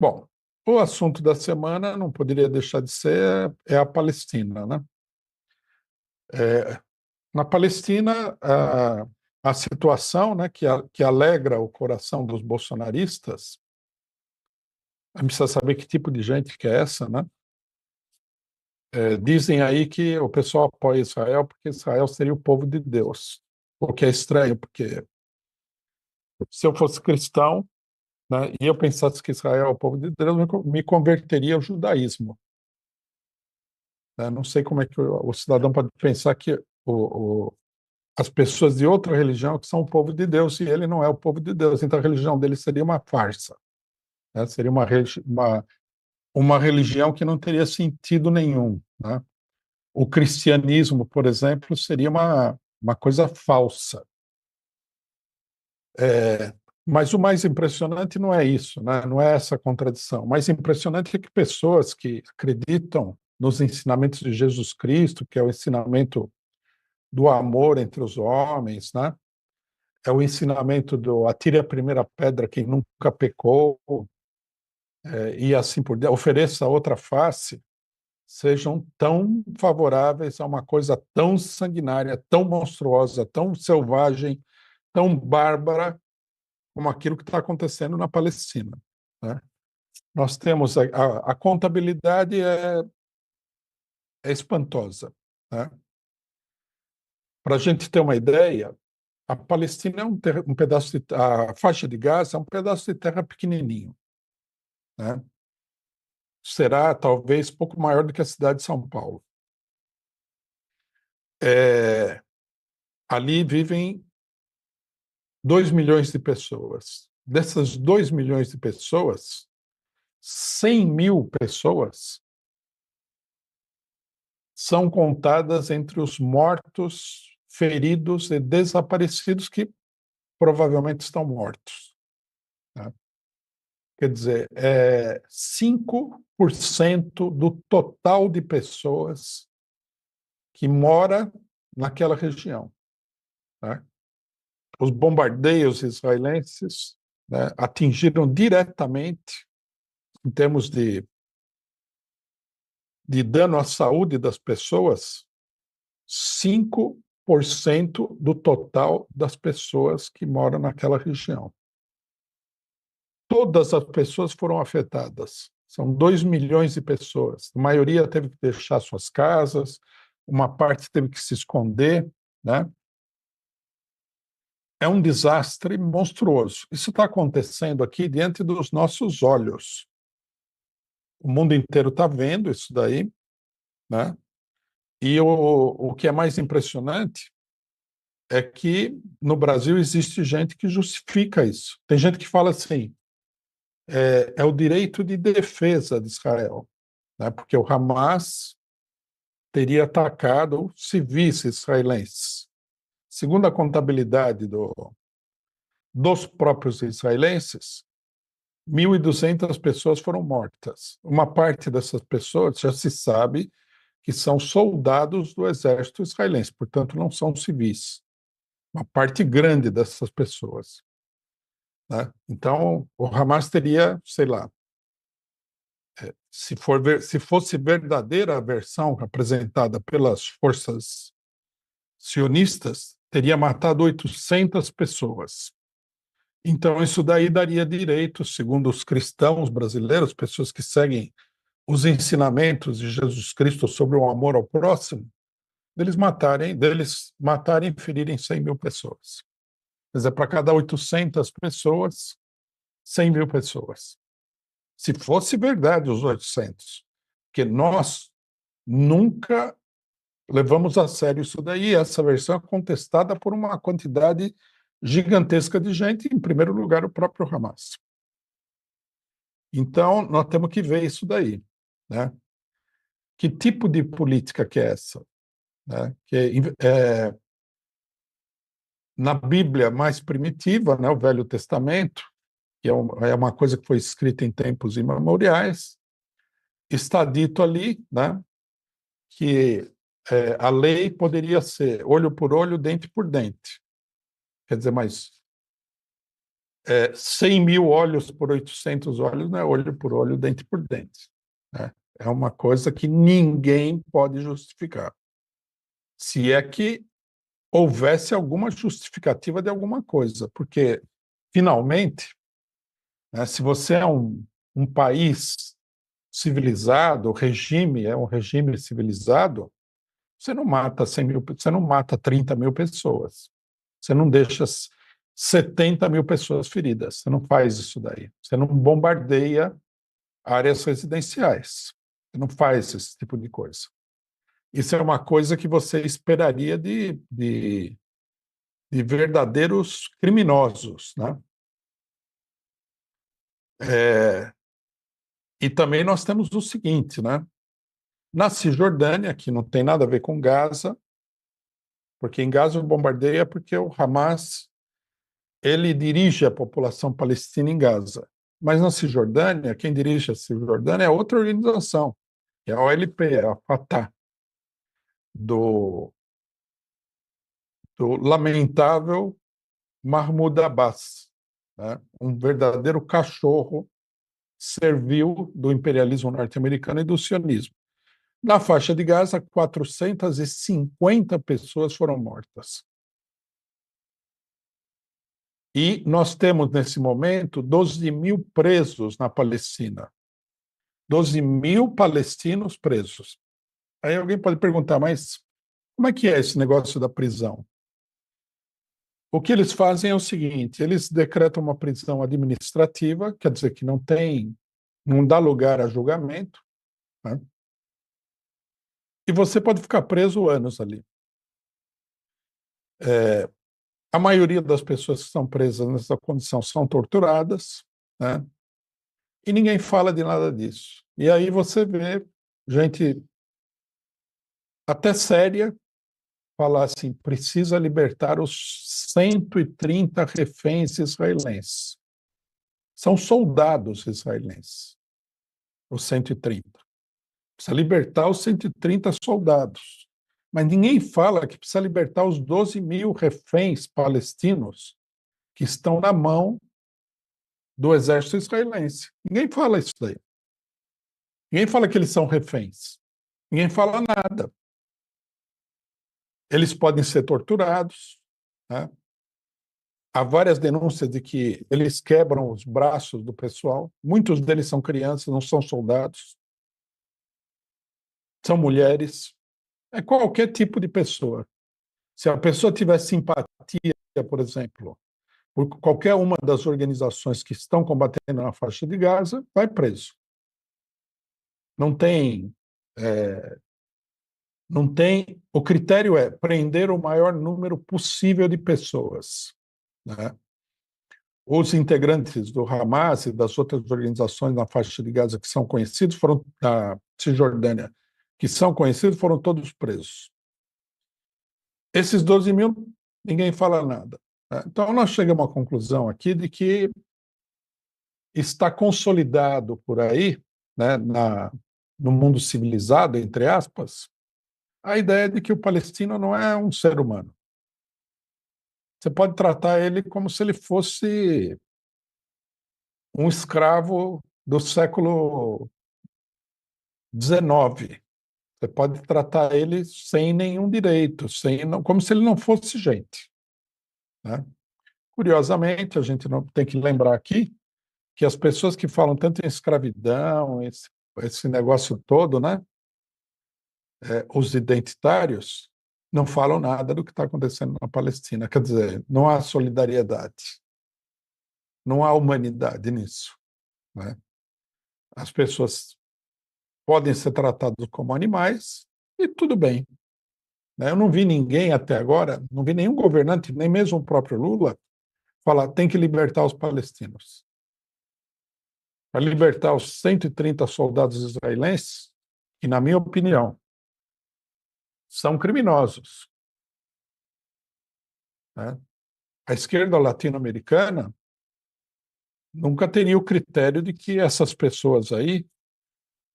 Bom, o assunto da semana não poderia deixar de ser a Palestina, né? É, Na Palestina, a situação, né, que alegra o coração dos bolsonaristas, a gente precisa saber que tipo de gente que é essa, né? Dizem aí que o pessoal apoia Israel porque Israel seria o povo de Deus, o que é estranho, porque se eu fosse cristão, né, e eu pensasse que Israel é o povo de Deus, me converteria ao judaísmo. Né? Não sei como é que o cidadão pode pensar que as pessoas de outra religião que são o povo de Deus e ele não é o povo de Deus. Então a religião dele seria uma farsa. Né? Seria uma religião que não teria sentido nenhum. Né? O cristianismo, por exemplo, seria uma coisa falsa. Mas o mais impressionante não é isso, né? Não é essa contradição. O mais impressionante é que pessoas que acreditam nos ensinamentos de Jesus Cristo, que é o ensinamento do amor entre os homens, né? É o ensinamento do atire a primeira pedra quem nunca pecou, e assim por diante, ofereça outra face, sejam tão favoráveis a uma coisa tão sanguinária, tão monstruosa, tão selvagem, tão bárbara, como aquilo que está acontecendo na Palestina. Né? Nós temos a contabilidade é espantosa. Né? Para a gente ter uma ideia, a Palestina é um pedaço a faixa de Gaza é um pedaço de terra pequenininho. Né? Será talvez pouco maior do que a cidade de São Paulo. É, Ali vivem 2 milhões de pessoas. Dessas 2 milhões de pessoas, 100 mil pessoas são contadas entre os mortos, feridos e desaparecidos que provavelmente estão mortos. Né? Quer dizer, 5% do total de pessoas que mora naquela região. Né? Os bombardeios israelenses, né, atingiram diretamente, em termos de dano à saúde das pessoas, 5% do total das pessoas que moram naquela região. Todas as pessoas foram afetadas. São 2 milhões de pessoas. A maioria teve que deixar suas casas, uma parte teve que se esconder, né? É um desastre monstruoso. Isso está acontecendo aqui diante dos nossos olhos. O mundo inteiro está vendo isso daí, né? E o que é mais impressionante é que no Brasil existe gente que justifica isso. Tem gente que fala assim, é o direito de defesa de Israel, né? Porque o Hamas teria atacado civis israelenses. Segundo a contabilidade dos próprios israelenses, 1.200 pessoas foram mortas. Uma parte dessas pessoas já se sabe que são soldados do exército israelense, portanto, não são civis. Uma parte grande dessas pessoas. Né? Então, o Hamas teria, sei lá, se fosse verdadeira a versão apresentada pelas forças sionistas, teria matado 800 pessoas. Então, isso daí daria direito, segundo os cristãos brasileiros, pessoas que seguem os ensinamentos de Jesus Cristo sobre o amor ao próximo, deles matarem e ferirem 100 mil pessoas. Quer dizer, para cada 800 pessoas, 100 mil pessoas. Se fosse verdade os 800, porque nós nunca levamos a sério isso daí, essa versão é contestada por uma quantidade gigantesca de gente, em primeiro lugar o próprio Hamas. Então, nós temos que ver isso daí. Né? Que tipo de política que é essa? Né? Na Bíblia mais primitiva, né, o Velho Testamento, que é uma coisa que foi escrita em tempos imemoriais, está dito ali, né, que a lei poderia ser olho por olho, dente por dente. Quer dizer, mas 100 mil olhos por 800 olhos não é olho por olho, dente por dente, né? É uma coisa que ninguém pode justificar. Se é que houvesse alguma justificativa de alguma coisa, porque, finalmente, né, se você é um país civilizado, o regime é um regime civilizado, você não mata 100 mil, você não mata 30 mil pessoas, você não deixa 70 mil pessoas feridas, você não faz isso daí, você não bombardeia áreas residenciais, você não faz esse tipo de coisa. Isso é uma coisa que você esperaria de verdadeiros criminosos, né? É, e também nós temos o seguinte, né? Na Cisjordânia, que não tem nada a ver com Gaza, porque em Gaza o bombardeio é porque o Hamas ele dirige a população palestina em Gaza. Mas na Cisjordânia, quem dirige a Cisjordânia é outra organização, é a OLP, é a Fatah, do, do lamentável Mahmoud Abbas, né? Um verdadeiro cachorro servil do imperialismo norte-americano e do sionismo. Na faixa de Gaza, 450 pessoas foram mortas. E nós temos, nesse momento, 12 mil presos na Palestina. 12 mil palestinos presos. Aí alguém pode perguntar, mas como é que é esse negócio da prisão? O que eles fazem é o seguinte: eles decretam uma prisão administrativa, quer dizer que não dá lugar a julgamento, né? E você pode ficar preso anos ali. A maioria das pessoas que estão presas nessa condição são torturadas, né? E ninguém fala de nada disso. E aí você vê gente até séria falar assim: precisa libertar os 130 reféns israelenses. São soldados israelenses, os 130. Precisa libertar os 130 soldados. Mas ninguém fala que precisa libertar os 12 mil reféns palestinos que estão na mão do exército israelense. Ninguém fala isso daí. Ninguém fala que eles são reféns. Ninguém fala nada. Eles podem ser torturados, né? Há várias denúncias de que eles quebram os braços do pessoal. Muitos deles são crianças, não são soldados. São mulheres. É qualquer tipo de pessoa. Se a pessoa tiver simpatia, por exemplo, por qualquer uma das organizações que estão combatendo na faixa de Gaza, vai preso. Não tem, não tem. O critério é prender o maior número possível de pessoas, né? Os integrantes do Hamas e das outras organizações na faixa de Gaza que são conhecidos foram da Cisjordânia, que são conhecidos, foram todos presos. Esses 12 mil, ninguém fala nada, né? Então, nós chegamos à conclusão aqui de que está consolidado por aí, né, no mundo civilizado, entre aspas, a ideia de que o palestino não é um ser humano. Você pode tratar ele como se ele fosse um escravo do século XIX. Você pode tratar ele sem nenhum direito, como se ele não fosse gente, né? Curiosamente, a gente não tem que lembrar aqui que as pessoas que falam tanto em escravidão, esse negócio todo, né? Os identitários não falam nada do que está acontecendo na Palestina. Quer dizer, não há solidariedade, não há humanidade nisso, né? As pessoas podem ser tratadas como animais e tudo bem, né? Eu não vi ninguém até agora, não vi nenhum governante, nem mesmo o próprio Lula, falar tem que libertar os palestinos. Para libertar os 130 soldados israelenses, que, na minha opinião, são criminosos, né? A esquerda latino-americana nunca teria o critério de que essas pessoas aí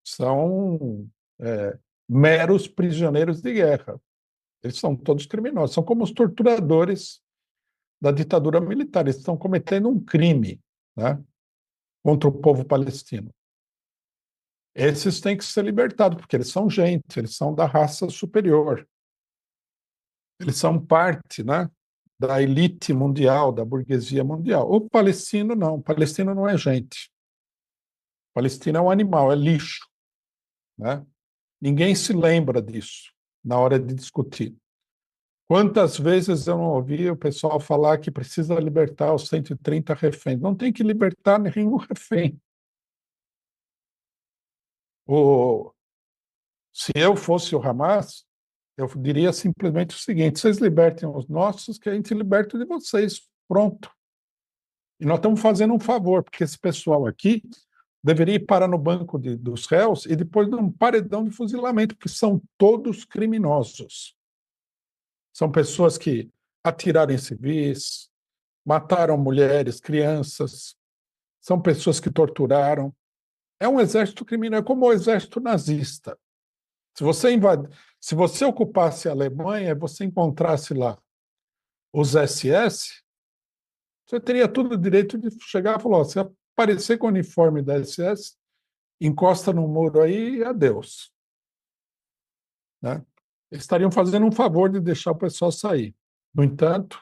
são meros prisioneiros de guerra. Eles são todos criminosos, são como os torturadores da ditadura militar. Eles estão cometendo um crime, né, contra o povo palestino. Esses têm que ser libertados, porque eles são gente, eles são da raça superior. Eles são parte, né, da elite mundial, da burguesia mundial. O palestino não. O palestino não é gente. O palestino é um animal, é lixo, né? Ninguém se lembra disso na hora de discutir. Quantas vezes eu não ouvi o pessoal falar que precisa libertar os 130 reféns? Não tem que libertar nenhum refém. O, Se eu fosse o Hamas, eu diria simplesmente o seguinte: vocês libertem os nossos, que a gente liberta de vocês. Pronto. E nós estamos fazendo um favor, porque esse pessoal aqui deveria ir parar no banco dos réus e depois num paredão de fuzilamento, porque são todos criminosos. São pessoas que atiraram em civis, mataram mulheres, crianças, são pessoas que torturaram. É um exército criminoso, é como o exército nazista. Se você ocupasse a Alemanha e você encontrasse lá os SS, você teria todo o direito de chegar e falar: se aparecer com o uniforme da SS, encosta no muro aí e adeus. Né? Eles estariam fazendo um favor de deixar o pessoal sair. No entanto,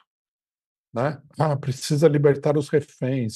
né, precisa libertar os reféns.